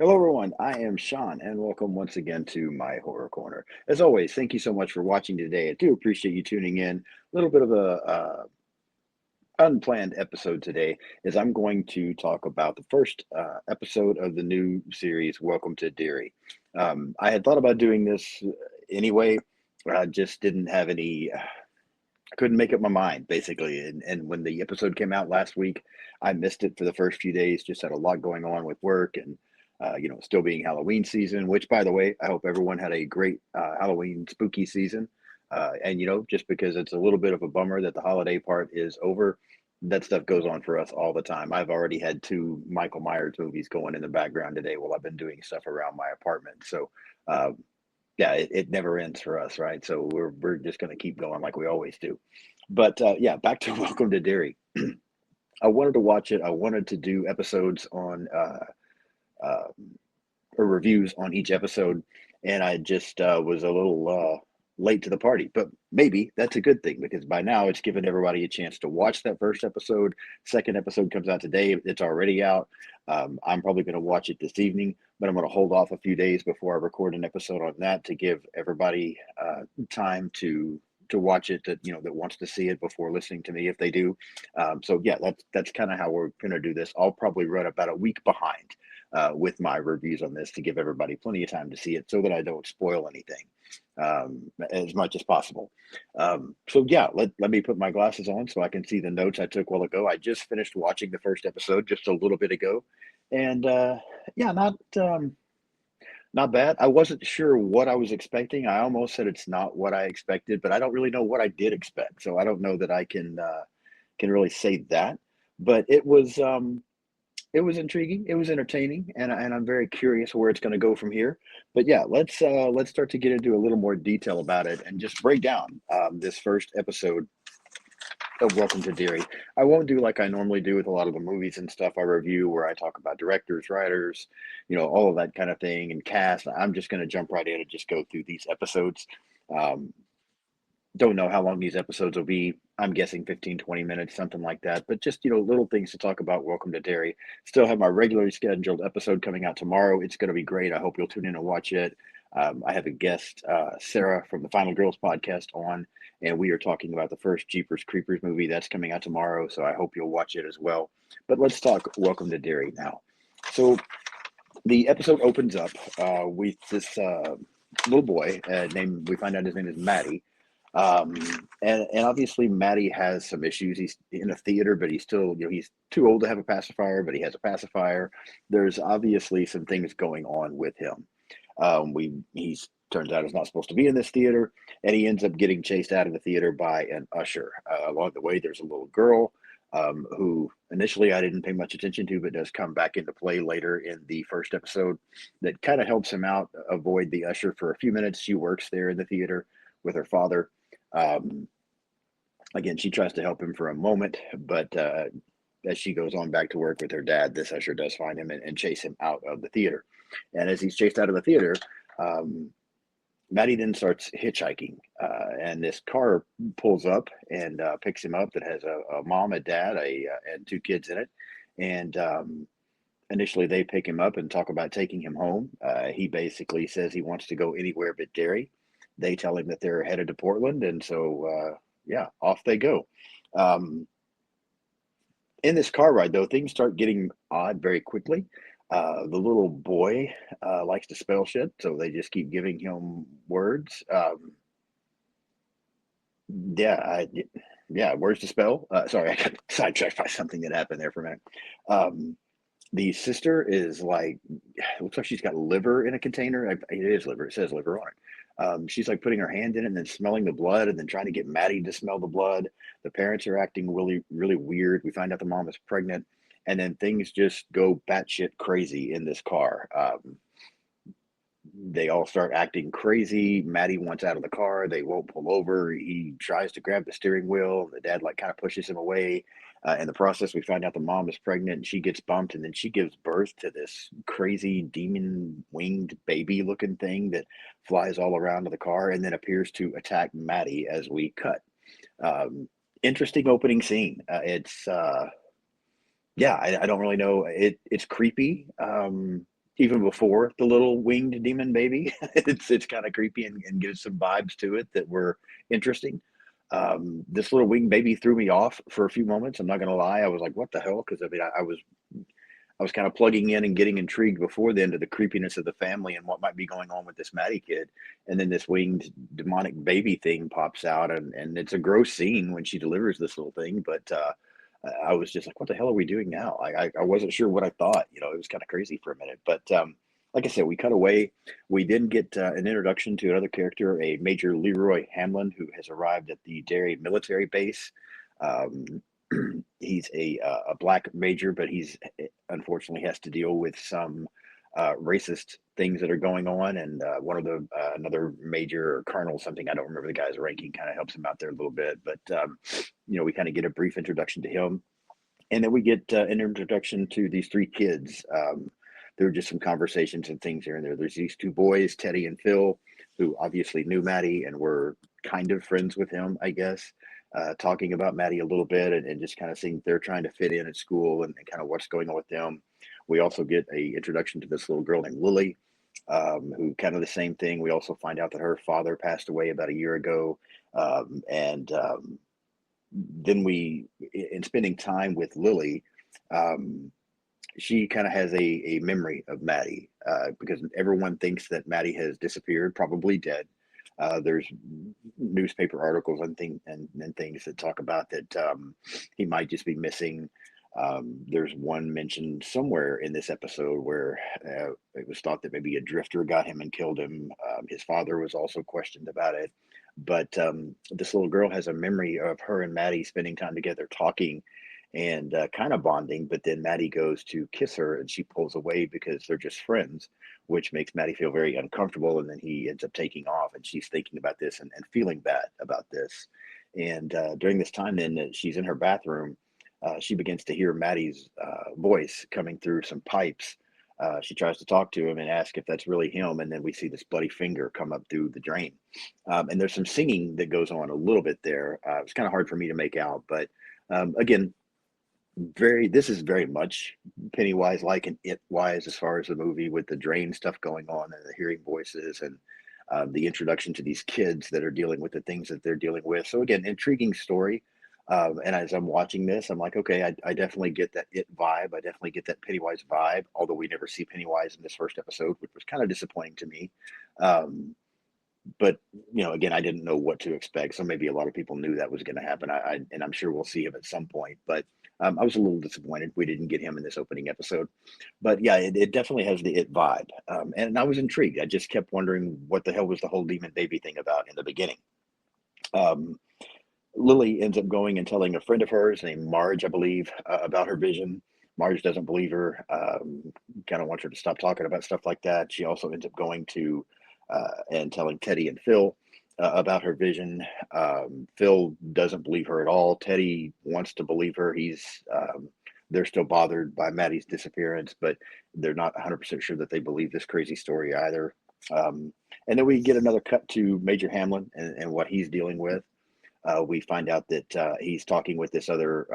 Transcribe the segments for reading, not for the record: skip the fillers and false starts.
Hello, everyone. I am Sean, and welcome once again to my Horror Corner. As always, thank you so much for watching today. I do appreciate you tuning in. A little bit of a unplanned episode today, is I'm going to talk about the first episode of the new series, Welcome to Derry. I had thought about doing this anyway. I just didn't have any. I couldn't make up my mind, basically. And when the episode came out last week, I missed it for the first few days. Just had a lot going on with work and, still being Halloween season, which, by the way, I hope everyone had a great Halloween spooky season. Just because it's a little bit of a bummer that the holiday part is over, that stuff goes on for us all the time. I've already had two Michael Myers movies going in the background today while I've been doing stuff around my apartment. So, uh, yeah, it never ends for us, right? So we're just going to keep going like we always do. But yeah, back to Welcome to Derry. I wanted to watch it. I wanted to do episodes on uh, or reviews on each episode, and I just was a little late to the party. But maybe that's a good thing because by now it's given everybody a chance to watch that first episode. Second episode comes out today; it's already out. I'm probably going to watch it this evening, but I'm going to hold off a few days before I record an episode on that to give everybody time to watch it that wants to see it before listening to me if they do. So yeah, that's kind of how we're going to do this. I'll probably run about a week behind with my reviews on this to give everybody plenty of time to see it so that I don't spoil anything as much as possible. So yeah, let me put my glasses on so I can see the notes I took while ago. I just finished watching the first episode just a little bit ago, and yeah, not bad. I wasn't sure what I was expecting. I almost said it's not what I expected, but I don't really know what I did expect. So I don't know that I can really say that. But it was intriguing. It was entertaining, and I'm very curious where it's going to go from here. But yeah, let's start to get into a little more detail about it and just break down this first episode of Welcome to Derry. I won't do like I normally do with a lot of the movies and stuff I review, where I talk about directors, writers, all of that kind of thing, and cast. I'm just going to jump right in and just go through these episodes. Um, don't know how long these episodes will be. I'm guessing 15, 20 minutes, something like that. But just, little things to talk about. Welcome to Derry. Still have my regularly scheduled episode coming out tomorrow. It's going to be great. I hope you'll tune in and watch it. I have a guest, Sarah from the Final Girls podcast on, and we are talking about the first Jeepers Creepers movie that's coming out tomorrow. So I hope you'll watch it as well. But let's talk Welcome to Derry now. So the episode opens up with this little boy we find out his name is Matty. Um, and obviously Matty has some issues. He's in a theater, but he's still, he's too old to have a pacifier, but he has a pacifier. There's obviously some things going on with him. He's turns out he's not supposed to be in this theater, and he ends up getting chased out of the theater by an usher. Along the way, there's a little girl who initially I didn't pay much attention to, but does come back into play later in the first episode that kind of helps him out avoid the usher for a few minutes. She works there in the theater with her father. Um, Again, she tries to help him for a moment, but as she goes on back to work with her dad, this usher does find him and chase him out of the theater. And as he's chased out of the theater, um, Maddie then starts hitchhiking, and this car pulls up and picks him up that has a mom, a dad, and two kids in it. And initially, they pick him up and talk about taking him home. He basically says he wants to go anywhere but Derry. They tell him that they're headed to Portland, and so yeah, off they go. Um, in this car ride, though, things start getting odd very quickly. The little boy likes to spell shit, so they just keep giving him words. Yeah, yeah, words to spell. Sorry, I got sidetracked by something that happened there for a minute. Um, the sister is like, it looks like she's got liver in a container. It is liver. It says liver on it. She's like putting her hand in it and then smelling the blood and then trying to get Maddie to smell the blood. The parents are acting really, really weird. We find out the mom is pregnant, and then things just go batshit crazy in this car. They all start acting crazy. Maddie wants out of the car. They won't pull over. He tries to grab the steering wheel. And the dad like kind of pushes him away. In the process, we find out the mom is pregnant and she gets bumped, and then she gives birth to this crazy demon winged baby looking thing that flies all around to the car and then appears to attack Maddie as we cut. Um, Interesting opening scene. It's yeah, I don't really know. It's creepy. even before the little winged demon baby. It's kind of creepy and gives some vibes to it that were interesting. This little winged baby threw me off for a few moments. I'm not gonna lie. I was like, "What the hell?" Because I mean, I was kind of plugging in and getting intrigued before the end of the creepiness of the family and what might be going on with this Maddie kid. And then this winged demonic baby thing pops out, and it's a gross scene when she delivers this little thing. But I was just like, what the hell are we doing now? I wasn't sure what I thought. It was kind of crazy for a minute. But like I said, we cut away. We then get an introduction to another character, a Major Leroy Hamlin, who has arrived at the Derry military base. Um, he's a black major, but he's unfortunately has to deal with some racist things that are going on, and one of the another major or colonel something, I don't remember the guy's ranking, kind of helps him out there a little bit. But we kind of get a brief introduction to him, and then we get an introduction to these three kids. There were just some conversations and things here and there. There's these two boys, Teddy and Phil, who obviously knew Maddie and were kind of friends with him, I guess. Talking about Maddie a little bit, and just kind of seeing they're trying to fit in at school, and kind of what's going on with them. We also get a introduction to this little girl named Lily, who kind of the same thing. We also find out that her father passed away about a year ago, and then in spending time with Lily, um, she kind of has a memory of Maddie, because everyone thinks that Maddie has disappeared, probably dead. There's newspaper articles and things that talk about that he might just be missing. There's one mentioned somewhere in this episode where it was thought that maybe a drifter got him and killed him. His father was also questioned about it. But this little girl has a memory of her and Maddie spending time together talking and kind of bonding. But then Maddie goes to kiss her and she pulls away because they're just friends, which makes Maddie feel very uncomfortable. And then he ends up taking off, and she's thinking about this and feeling bad about this. And during this time, then she's in her bathroom. She begins to hear Maddie's voice coming through some pipes. She tries to talk to him and ask if that's really him, and then we see this bloody finger come up through the drain. And there's some singing that goes on a little bit there. It's kind of hard for me to make out, but again, this is very much Pennywise like and It Wise as far as the movie, with the drain stuff going on and the hearing voices, and the introduction to these kids that are dealing with the things that they're dealing with. So again, intriguing story. And as I'm watching this, I'm like, okay, I definitely get that It vibe. I definitely get that Pennywise vibe, although we never see Pennywise in this first episode, which was kind of disappointing to me. Um, but again, I didn't know what to expect, so maybe a lot of people knew that was going to happen. And I'm sure we'll see him at some point, but I was a little disappointed we didn't get him in this opening episode. But yeah, it definitely has the It vibe, and I was intrigued. I just kept wondering what the hell was the whole demon baby thing about in the beginning. um, Lily ends up going and telling a friend of hers named Marge, I believe, about her vision. Marge doesn't believe her, kind of wants her to stop talking about stuff like that. She also ends up going to and telling Teddy and Phil about her vision. Phil doesn't believe her at all. Teddy wants to believe her. They're still bothered by Maddie's disappearance, but they're not 100% sure that they believe this crazy story either. Um, and then we get another cut to Major Hamlin and what he's dealing with. We find out that he's talking with this other,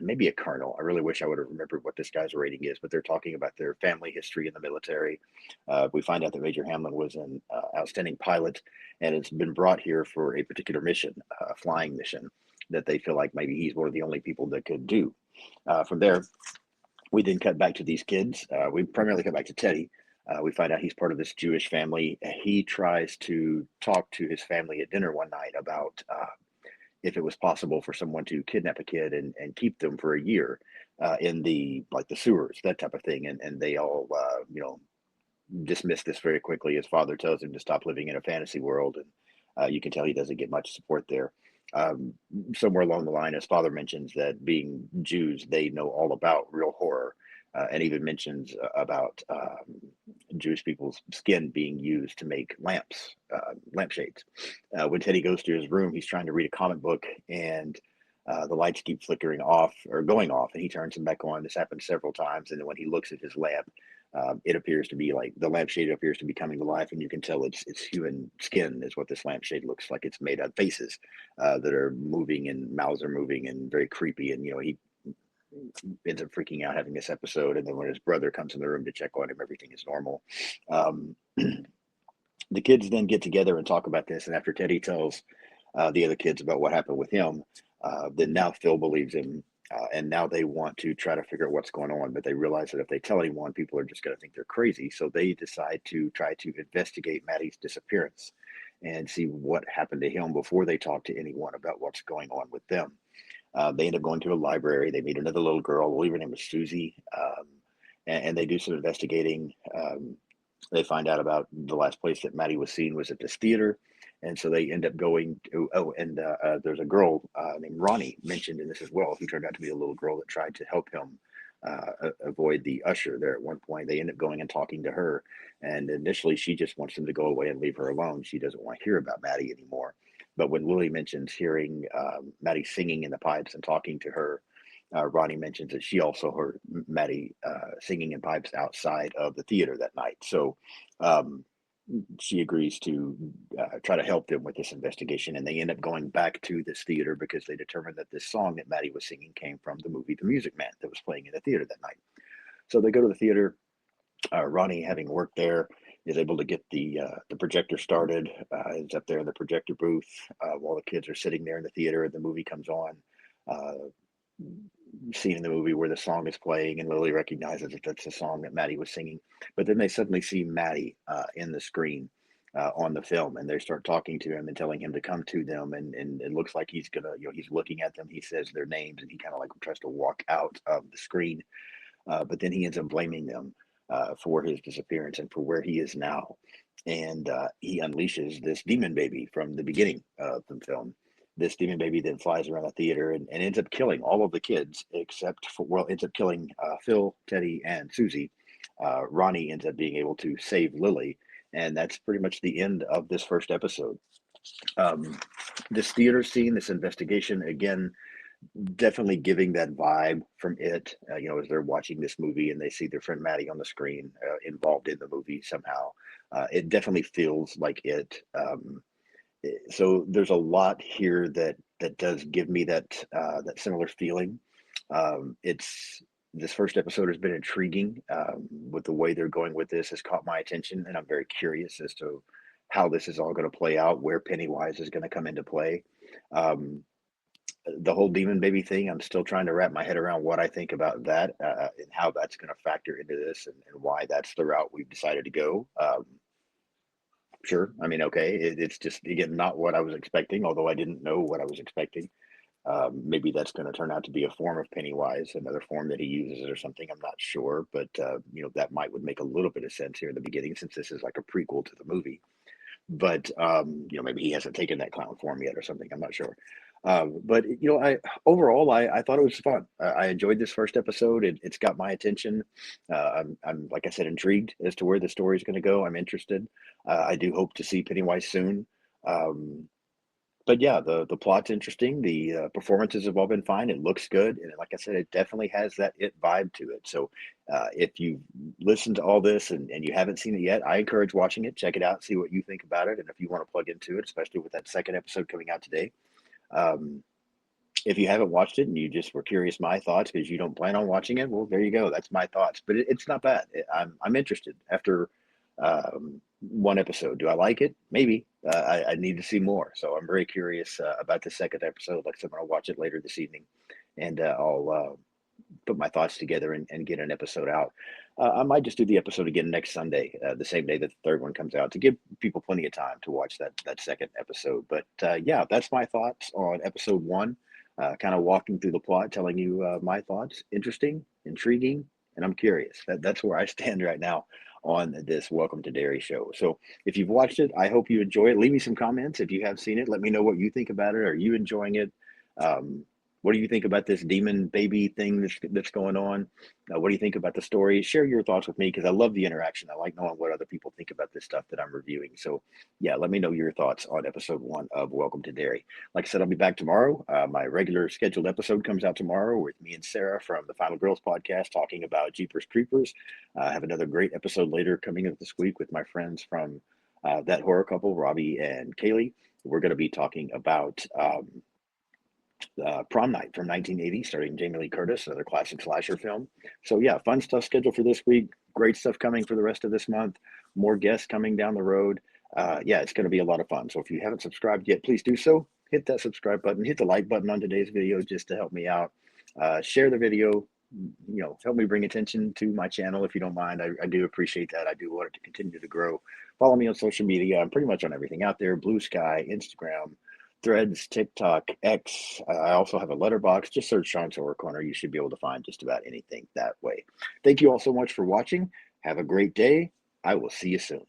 maybe a colonel. I really wish I would have remembered what this guy's rating is, but they're talking about their family history in the military. We find out that Major Hamlin was an outstanding pilot and has been brought here for a particular mission, a flying mission, that they feel like maybe he's one of the only people that could do. From there, we then cut back to these kids. We primarily cut back to Teddy. We find out he's part of this Jewish family. He tries to talk to his family at dinner one night about if it was possible for someone to kidnap a kid and keep them for a year in the sewers, that type of thing. And they all, dismiss this very quickly. His father tells him to stop living in a fantasy world. And you can tell he doesn't get much support there. Um, Somewhere along the line, his father mentions that being Jews, they know all about real horror. And even mentions about Jewish people's skin being used to make lamps, lampshades. When Teddy goes to his room, he's trying to read a comic book, and the lights keep flickering off or going off, and he turns them back on. This happens several times, and then when he looks at his lamp, it appears to be like the lampshade appears to be coming to life, and you can tell it's human skin is what this lampshade looks like. It's made of faces that are moving, and mouths are moving, and very creepy. And ends up freaking out having this episode. And then when his brother comes in the room to check on him, everything is normal. Um, the kids then get together and talk about this. And after Teddy tells the other kids about what happened with him, then now Phil believes him. And now they want to try to figure out what's going on, but they realize that if they tell anyone, people are just going to think they're crazy. So they decide to try to investigate Maddie's disappearance and see what happened to him before they talk to anyone about what's going on with them. They end up going to a library. They meet another little girl. I believe her name is Susie. And they do some investigating. They find out about the last place that Maddie was seen was at this theater. And so they end up going to, there's a girl named Ronnie mentioned in this as well, who turned out to be a little girl that tried to help him avoid the usher there at one point. They end up going and talking to her. And initially, she just wants them to go away and leave her alone. She doesn't want to hear about Maddie anymore. But when Lily mentions hearing Maddie singing in the pipes and talking to her, Ronnie mentions that she also heard Maddie singing in pipes outside of the theater that night. So um, she agrees to try to help them with this investigation. And they end up going back to this theater because they determined that this song that Maddie was singing came from the movie The Music Man that was playing in the theater that night. So they go to the theater. Ronnie, having worked there, is able to get the projector started. Is up there in the projector booth while the kids are sitting there in the theater, and the movie comes on. Uh, Scene in the movie where the song is playing, and Lily recognizes that that's the song that Maddie was singing. But then they suddenly see Maddie in the screen on the film, and they start talking to him and telling him to come to them. And it looks like he's gonna, he's looking at them. He says their names, and he kind of like tries to walk out of the screen. But then he ends up blaming them for his disappearance and for where he is now. And he unleashes this demon baby from the beginning of the film. This demon baby then flies around the theater and ends up killing all of the kids except for, well, ends up killing Phil, Teddy, and Susie. Ronnie ends up being able to save Lily. And that's pretty much the end of this first episode. Um, this theater scene, this investigation, again, definitely giving that vibe from it. As they're watching this movie and they see their friend Maddie on the screen, involved in the movie somehow, it definitely feels like it. So there's a lot here that does give me that similar feeling. It's This first episode has been intriguing. With the way they're going with this has caught my attention, and I'm very curious as to how this is all going to play out, where Pennywise is going to come into play. Um, the whole demon baby thing, I'm still trying to wrap my head around what I think about that, and how that's going to factor into this, and why that's the route we've decided to go. Sure. I mean, okay, it's just, again, not what I was expecting, although I didn't know what I was expecting. Maybe that's going to turn out to be a form of Pennywise, another form that he uses or something. I'm not sure, but that would make a little bit of sense here in the beginning, since this is like a prequel to the movie. But maybe he hasn't taken that clown form yet or something. I'm not sure. But I overall I thought it was fun. I enjoyed this first episode. It's got my attention. I'm like I said, intrigued as to where the story is going to go. I'm interested. I do hope to see Pennywise soon. Um, but yeah, the plot's interesting. The performances have all been fine. It looks good, and like I said, it definitely has that it vibe to it. So if you listen to all this and you haven't seen it yet, I encourage watching it. Check it out, see what you think about it, and if you want to plug into it, especially with that second episode coming out today. Um, if you haven't watched it and you just were curious my thoughts because you don't plan on watching it, well, there you go. That's my thoughts. But it's not bad. I'm interested after one episode. Do I like it? Maybe. I need to see more. So I'm very curious about the second episode. Like I said, I'm going to watch it later this evening, and I'll put my thoughts together and get an episode out. I might just do the episode again next Sunday, the same day that the third one comes out, to give people plenty of time to watch that second episode. But yeah, that's my thoughts on episode one. Kind of walking through the plot, telling you my thoughts. Interesting, intriguing, and I'm curious. That's where I stand right now on this Welcome to Derry show. So if you've watched it, I hope you enjoy it. Leave me some comments if you have seen it. Let me know what you think about it. Are you enjoying it? Um, what do you think about this demon baby thing that's going on? What do you think about the story? Share your thoughts with me, because I love the interaction. I like knowing what other people think about this stuff that I'm reviewing. So yeah, let me know your thoughts on episode one of Welcome to Derry. Like I said, I'll be back tomorrow. My regular scheduled episode comes out tomorrow with me and Sarah from the Final Girls podcast talking about Jeepers Creepers. I have another great episode later coming up this week with my friends from that horror couple, Robbie and Kaylee. We're going to be talking about Prom Night from 1980, starring Jamie Lee Curtis, another classic slasher film. So yeah, fun stuff scheduled for this week. Great stuff coming for the rest of this month. More guests coming down the road. Yeah, it's going to be a lot of fun. So if you haven't subscribed yet, please do so. Hit that subscribe button. Hit the like button on today's video just to help me out. Share the video. Help me bring attention to my channel if you don't mind. I do appreciate that. I do want it to continue to grow. Follow me on social media. I'm pretty much on everything out there: Blue Sky, Instagram, Threads, TikTok, X. I also have a letterbox. Just search Sean's Horror Corner. You should be able to find just about anything that way. Thank you all so much for watching. Have a great day. I will see you soon.